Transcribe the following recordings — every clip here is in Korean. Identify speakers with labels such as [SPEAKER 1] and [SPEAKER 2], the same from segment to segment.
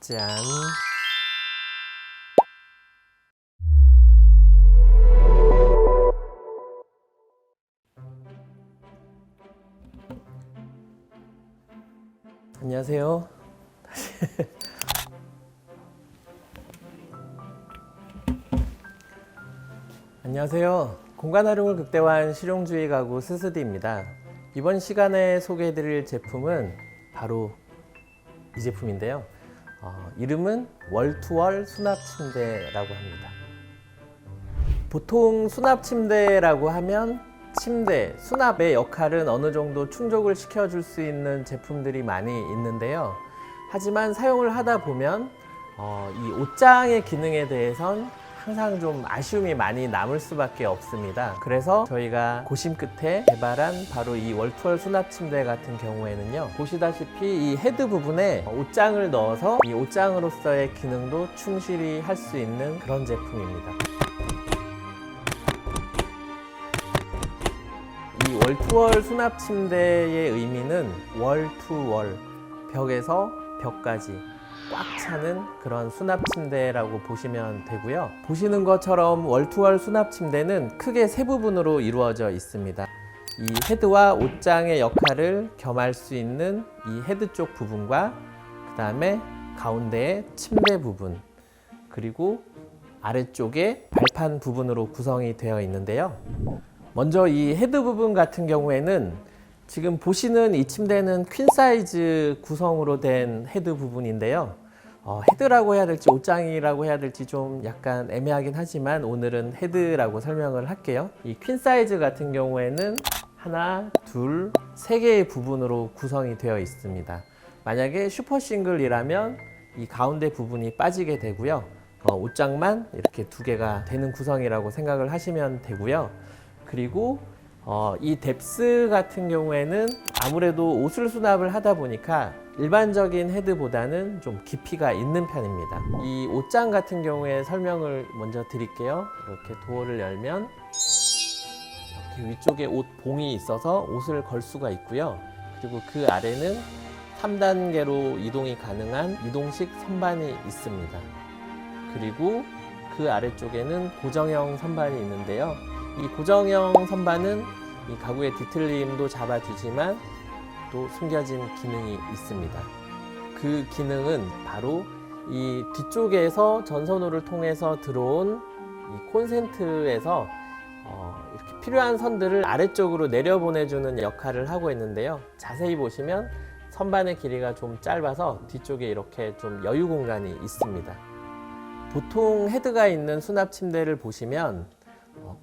[SPEAKER 1] 짠. 안녕하세요. 안녕하세요. 공간 활용을 극대화한 실용주의 가구 스스디입니다. 이번 시간에 소개해드릴 제품은 바로 이 제품인데요. 이름은 월투월 수납침대라고 합니다. 보통 수납침대라고 하면 침대, 수납의 역할은 어느 정도 충족을 시켜줄 수 있는 제품들이 많이 있는데요. 하지만 사용을 하다 보면 이 옷장의 기능에 대해선 항상 좀 아쉬움이 많이 남을 수밖에 없습니다. 그래서 저희가 고심 끝에 개발한 바로 이 월투월 수납 침대 같은 경우에는요, 보시다시피 이 헤드 부분에 옷장을 넣어서 이 옷장으로서의 기능도 충실히 할 수 있는 그런 제품입니다. 이 월투월 수납 침대의 의미는 월투월, 벽에서 벽까지 꽉 차는 그런 수납 침대라고 보시면 되고요. 보시는 것처럼 월투월 수납 침대는 크게 세 부분으로 이루어져 있습니다. 이 헤드와 옷장의 역할을 겸할 수 있는 이 헤드 쪽 부분과 그 다음에 가운데의 침대 부분, 그리고 아래쪽에 발판 부분으로 구성이 되어 있는데요. 먼저 이 헤드 부분 같은 경우에는 지금 보시는 이 침대는 퀸 사이즈 구성으로 된 헤드 부분인데요. 헤드라고 해야 될지 옷장이라고 해야 될지 좀 약간 애매하긴 하지만 오늘은 헤드라고 설명을 할게요. 이 퀸 사이즈 같은 경우에는 하나, 둘, 세 개의 부분으로 구성이 되어 있습니다. 만약에 슈퍼 싱글이라면 이 가운데 부분이 빠지게 되고요. 옷장만 이렇게 두 개가 되는 구성이라고 생각을 하시면 되고요. 그리고 이 뎁스 같은 경우에는 아무래도 옷을 수납을 하다 보니까 일반적인 헤드보다는 좀 깊이가 있는 편입니다. 이 옷장 같은 경우에 설명을 먼저 드릴게요. 이렇게 도어를 열면 이렇게 위쪽에 옷 봉이 있어서 옷을 걸 수가 있고요. 그리고 그 아래는 3단계로 이동이 가능한 이동식 선반이 있습니다. 그리고 그 아래쪽에는 고정형 선반이 있는데요. 이 고정형 선반은 이 가구의 뒤틀림도 잡아주지만 또 숨겨진 기능이 있습니다. 그 기능은 바로 이 뒤쪽에서 전선호를 통해서 들어온 이 콘센트에서 이렇게 필요한 선들을 아래쪽으로 내려보내주는 역할을 하고 있는데요. 자세히 보시면 선반의 길이가 좀 짧아서 뒤쪽에 이렇게 좀 여유 공간이 있습니다. 보통 헤드가 있는 수납 침대를 보시면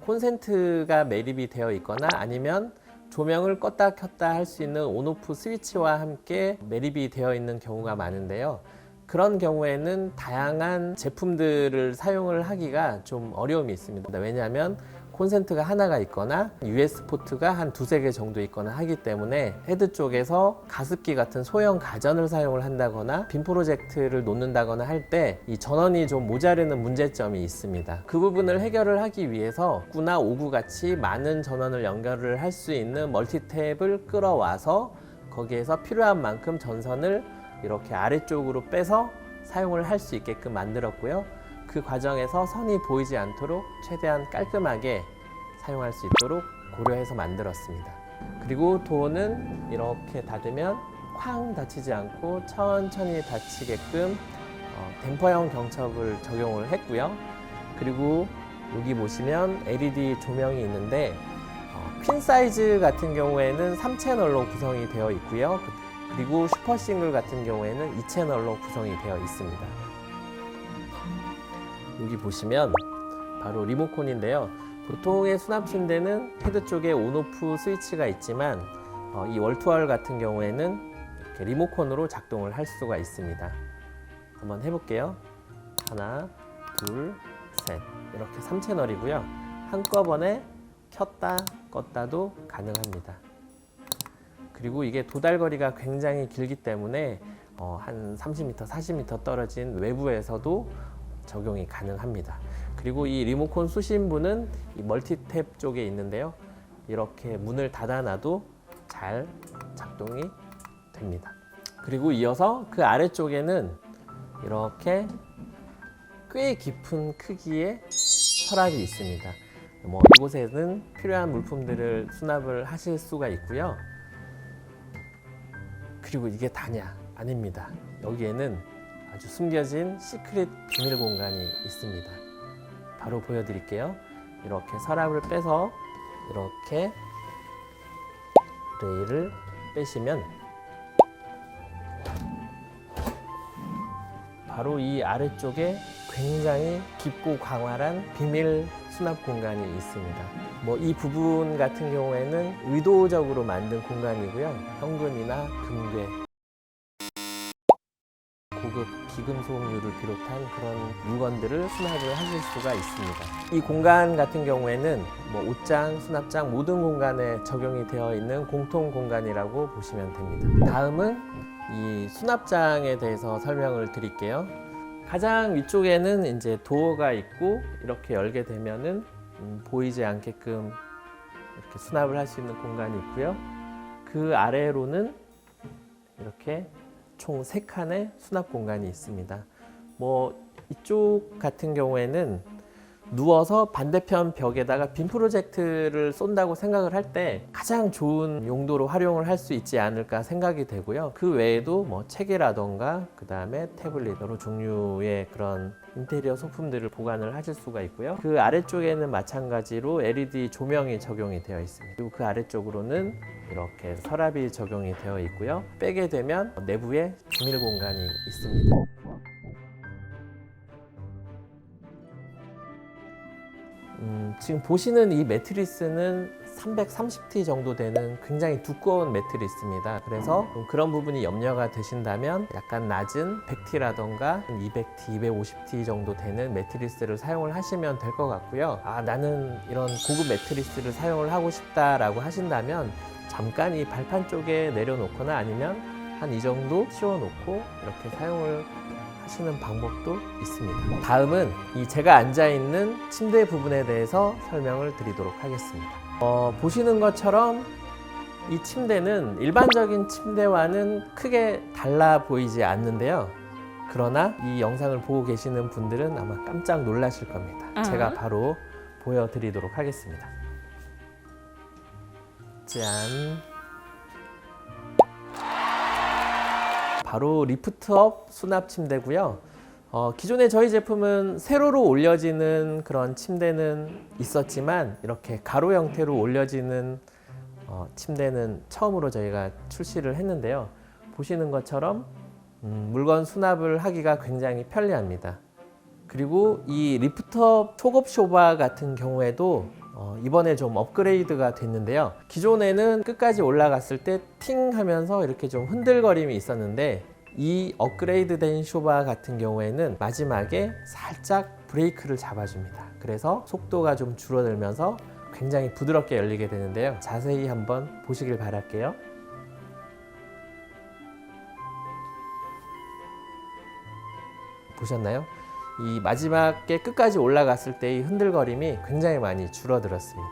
[SPEAKER 1] 콘센트가 매립이 되어 있거나 아니면 조명을 껐다 켰다 할 수 있는 온오프 스위치와 함께 매립이 되어 있는 경우가 많은데요. 그런 경우에는 다양한 제품들을 사용을 하기가 좀 어려움이 있습니다. 왜냐하면 콘센트가 하나가 있거나 US 포트가 한 두세 개 정도 있거나 하기 때문에 헤드 쪽에서 가습기 같은 소형 가전을 사용을 한다거나 빔 프로젝트를 놓는다거나 할 때 이 전원이 좀 모자르는 문제점이 있습니다. 그 부분을 해결을 하기 위해서 6구나 5구 같이 많은 전원을 연결을 할 수 있는 멀티탭을 끌어와서 거기에서 필요한 만큼 전선을 이렇게 아래쪽으로 빼서 사용을 할 수 있게끔 만들었고요. 그 과정에서 선이 보이지 않도록 최대한 깔끔하게 사용할 수 있도록 고려해서 만들었습니다. 그리고 도어는 이렇게 닫으면 쾅 닫히지 않고 천천히 닫히게끔 댐퍼형 경첩을 적용을 했고요. 그리고 여기 보시면 LED 조명이 있는데 퀸 사이즈 같은 경우에는 3채널로 구성이 되어 있고요. 그리고 슈퍼 싱글 같은 경우에는 2채널로 구성이 되어 있습니다. 여기 보시면 바로 리모컨인데요. 보통의 수납 침대는 헤드 쪽에 온오프 스위치가 있지만 이 월투월 같은 경우에는 이렇게 리모컨으로 작동을 할 수가 있습니다. 한번 해볼게요. 하나, 둘, 셋. 이렇게 3채널이고요. 한꺼번에 켰다 껐다도 가능합니다. 그리고 이게 도달거리가 굉장히 길기 때문에 한 30m, 40m 떨어진 외부에서도 적용이 가능합니다. 그리고 이 리모컨 수신부는 이 멀티탭 쪽에 있는데요. 이렇게 문을 닫아놔도 잘 작동이 됩니다. 그리고 이어서 그 아래쪽에는 이렇게 꽤 깊은 크기의 서랍이 있습니다. 이곳에는 필요한 물품들을 수납을 하실 수가 있고요. 그리고 이게 다냐? 아닙니다. 여기에는 아주 숨겨진 시크릿 비밀 공간이 있습니다. 바로 보여드릴게요. 이렇게 서랍을 빼서 이렇게 레일을 빼시면 바로 이 아래쪽에 굉장히 깊고 광활한 비밀 수납 공간이 있습니다. 이 부분 같은 경우에는 의도적으로 만든 공간이고요. 현금이나 금괴, 고급 기금속류를 비롯한 그런 물건들을 수납을 하실 수가 있습니다. 이 공간 같은 경우에는 옷장, 수납장 모든 공간에 적용이 되어 있는 공통 공간이라고 보시면 됩니다. 다음은 이 수납장에 대해서 설명을 드릴게요. 가장 위쪽에는 이제 도어가 있고 이렇게 열게 되면은 보이지 않게끔 이렇게 수납을 할 수 있는 공간이 있고요. 그 아래로는 이렇게 총 3칸의 수납 공간이 있습니다. 이쪽 같은 경우에는 누워서 반대편 벽에다가 빔 프로젝트를 쏜다고 생각을 할 때 가장 좋은 용도로 활용을 할 수 있지 않을까 생각이 되고요. 그 외에도 책이라던가 그 다음에 태블릿 여러 종류의 그런 인테리어 소품들을 보관을 하실 수가 있고요. 그 아래쪽에는 마찬가지로 LED 조명이 적용이 되어 있습니다. 그리고 그 아래쪽으로는 이렇게 서랍이 적용이 되어 있고요. 빼게 되면 내부에 비밀 공간이 있습니다. 지금 보시는 이 매트리스는 330T 정도 되는 굉장히 두꺼운 매트리스입니다. 그래서 그런 부분이 염려가 되신다면 약간 낮은 100T라던가 200T, 250T 정도 되는 매트리스를 사용을 하시면 될 것 같고요. 나는 이런 고급 매트리스를 사용을 하고 싶다라고 하신다면 잠깐 이 발판 쪽에 내려놓거나 아니면 한 이 정도 씌워놓고 이렇게 사용을 하시는 방법도 있습니다. 다음은 이 제가 앉아있는 침대 부분에 대해서 설명을 드리도록 하겠습니다. 보시는 것처럼 이 침대는 일반적인 침대와는 크게 달라 보이지 않는데요. 그러나 이 영상을 보고 계시는 분들은 아마 깜짝 놀라실 겁니다. 제가 바로 보여드리도록 하겠습니다. 짠! 바로 리프트업 수납 침대고요. 기존에 저희 제품은 세로로 올려지는 그런 침대는 있었지만 이렇게 가로 형태로 올려지는 침대는 처음으로 저희가 출시를 했는데요. 보시는 것처럼 물건 수납을 하기가 굉장히 편리합니다. 그리고 이 리프트업 초급 쇼바 같은 경우에도 이번에 좀 업그레이드가 됐는데요. 기존에는 끝까지 올라갔을 때 팅 하면서 이렇게 좀 흔들거림이 있었는데 이 업그레이드 된 쇼바 같은 경우에는 마지막에 살짝 브레이크를 잡아줍니다. 그래서 속도가 좀 줄어들면서 굉장히 부드럽게 열리게 되는데요. 자세히 한번 보시길 바랄게요. 보셨나요? 이 마지막에 끝까지 올라갔을 때의 흔들거림이 굉장히 많이 줄어들었습니다.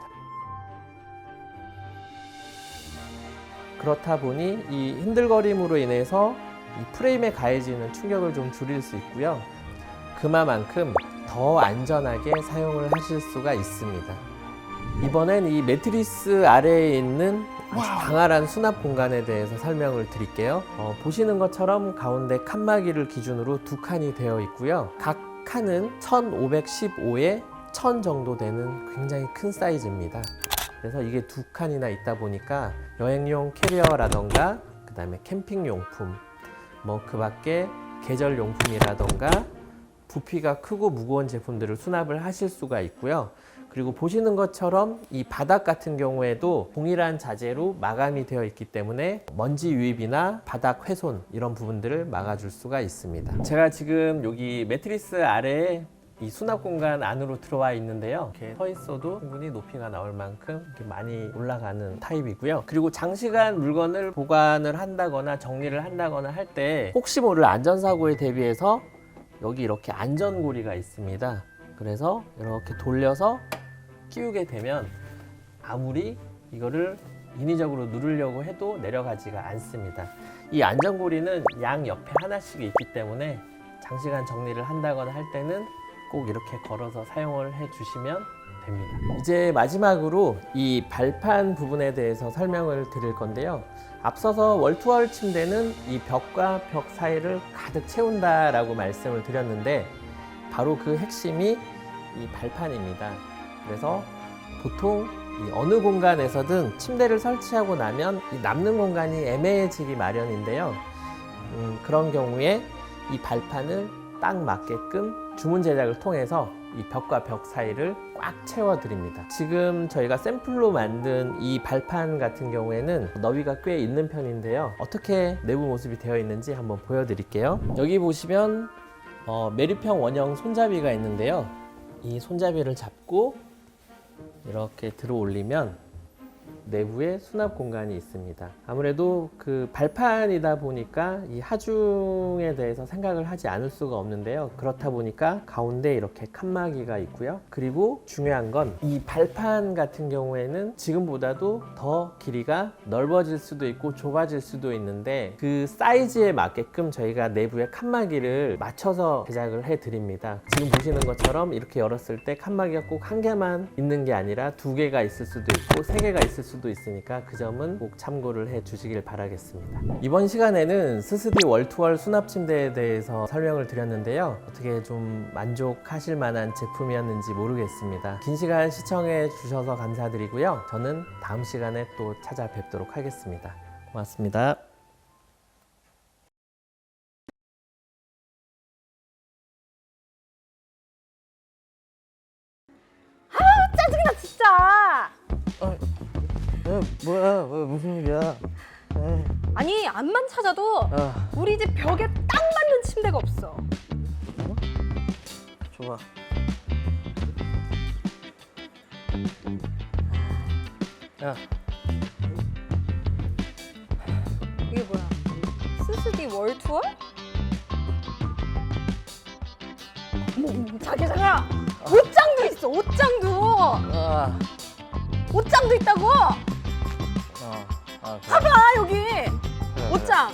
[SPEAKER 1] 그렇다 보니 이 흔들거림으로 인해서 이 프레임에 가해지는 충격을 좀 줄일 수 있고요. 그만큼 더 안전하게 사용을 하실 수가 있습니다. 이번엔 이 매트리스 아래에 있는 아주 광활한 수납 공간에 대해서 설명을 드릴게요. 보시는 것처럼 가운데 칸막이를 기준으로 2칸이 되어 있고요. 각 칸은 1515에 1000 정도 되는 굉장히 큰 사이즈입니다. 그래서 이게 2칸이나 있다 보니까 여행용 캐리어라던가 그 다음에 캠핑용품 그 밖에 계절용품이라던가 부피가 크고 무거운 제품들을 수납을 하실 수가 있고요. 그리고 보시는 것처럼 이 바닥 같은 경우에도 동일한 자재로 마감이 되어 있기 때문에 먼지 유입이나 바닥 훼손 이런 부분들을 막아줄 수가 있습니다. 제가 지금 여기 매트리스 아래에 이 수납 공간 안으로 들어와 있는데요. 이렇게 서 있어도 충분히 높이가 나올 만큼 이렇게 많이 올라가는 타입이고요. 그리고 장시간 물건을 보관을 한다거나 정리를 한다거나 할 때 혹시 모를 안전사고에 대비해서 여기 이렇게 안전고리가 있습니다. 그래서 이렇게 돌려서 끼우게 되면 아무리 이거를 인위적으로 누르려고 해도 내려가지가 않습니다. 이 안전고리는 양 옆에 하나씩 있기 때문에 장시간 정리를 한다거나 할 때는 꼭 이렇게 걸어서 사용을 해 주시면 됩니다. 이제 마지막으로 이 발판 부분에 대해서 설명을 드릴 건데요. 앞서서 월투월 침대는 이 벽과 벽 사이를 가득 채운다라고 말씀을 드렸는데 바로 그 핵심이 이 발판입니다. 그래서 보통 이 어느 공간에서든 침대를 설치하고 나면 이 남는 공간이 애매해지기 마련인데요. 그런 경우에 이 발판을 딱 맞게끔 주문 제작을 통해서 이 벽과 벽 사이를 꽉 채워 드립니다. 지금 저희가 샘플로 만든 이 발판 같은 경우에는 너비가 꽤 있는 편인데요. 어떻게 내부 모습이 되어 있는지 한번 보여드릴게요. 여기 보시면 매립형 원형 손잡이가 있는데요. 이 손잡이를 잡고 이렇게 들어 올리면 내부에 수납 공간이 있습니다. 아무래도 그 발판이다 보니까 이 하중에 대해서 생각을 하지 않을 수가 없는데요. 그렇다 보니까 가운데 이렇게 칸막이가 있고요. 그리고 중요한 건 이 발판 같은 경우에는 지금보다도 더 길이가 넓어질 수도 있고 좁아질 수도 있는데 그 사이즈에 맞게끔 저희가 내부에 칸막이를 맞춰서 제작을 해 드립니다. 지금 보시는 것처럼 이렇게 열었을 때 칸막이가 꼭 한 개만 있는 게 아니라 두 개가 있을 수도 있고 세 개가 있을 수도 있으니까 그 점은 꼭 참고를 해 주시길 바라겠습니다. 이번 시간에는 스스디 월투월 수납 침대에 대해서 설명을 드렸는데요. 어떻게 좀 만족하실 만한 제품이었는지 모르겠습니다. 긴 시간 시청해 주셔서 감사드리고요. 저는 다음 시간에 또 찾아뵙도록 하겠습니다. 고맙습니다.
[SPEAKER 2] 짜증나 진짜.
[SPEAKER 1] 뭐야? 무슨 일이야?
[SPEAKER 2] 아니 앞만 찾아도 우리 집 벽에 딱 맞는 침대가 없어.
[SPEAKER 1] 좋아. 야,
[SPEAKER 2] 이게 뭐야? 스스디 월투월? 자기잖아. 옷장도 있어. 옷장도. 옷장도 있다고.
[SPEAKER 1] 그래.
[SPEAKER 2] 봐봐 여기. 옷장.